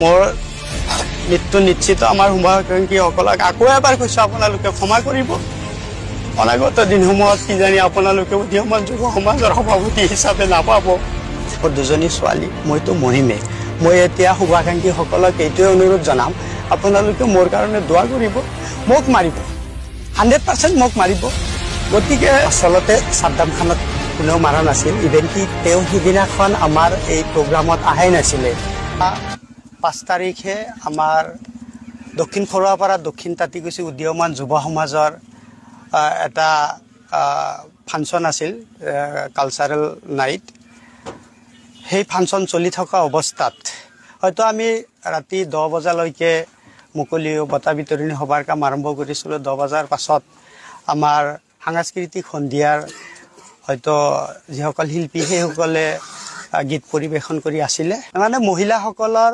মোৰ মৃত্যু নিশ্চিত আমাৰ শুভাকাংক্ষীসকলক আকৌ এবাৰ কৈছো আপোনালোকে ক্ষমা কৰিব অনাগত দিনসমূহত কিজানি আপোনালোকে উদীয়মান যুৱ সমাজৰ সভাপতি হিচাপে নাপাব দুজনী ছোৱালী মইতো মৰিমে মই এতিয়া শুভাকাংক্ষীসকলক এইটোৱে অনুৰোধ জনাম আপোনালোকে মোৰ কাৰণে দোৱা কৰিব মোক মাৰিব 100% মোক মাৰিব গতিকে আচলতে সাদ্দাম খানক কোনেও মাৰা নাছিল ইভেন কি তেওঁ সিদিনাখন আমাৰ এই প্ৰগ্ৰামত আহাই নাছিলে 5 তাৰিখে আমাৰ দক্ষিণ খৰুৱাপাৰা দক্ষিণ তাঁতিকুছি উদীয়মান যুৱ সমাজৰ এটা ফাংচন আছিল কালচাৰেল নাইট সেই ফাংচন চলি থকা অৱস্থাত হয়তো আমি ৰাতি 10 বজালৈকে মুকলি বঁটা বিতৰণী সভাৰ কাম আৰম্ভ কৰিছিলোঁ 10 বজাৰ পাছত আমাৰ সাংস্কৃতিক সন্ধিয়াৰ হয়তো যিসকল শিল্পী সেইসকলে গীত পৰিবেশন কৰি আছিলে মানে মহিলাসকলৰ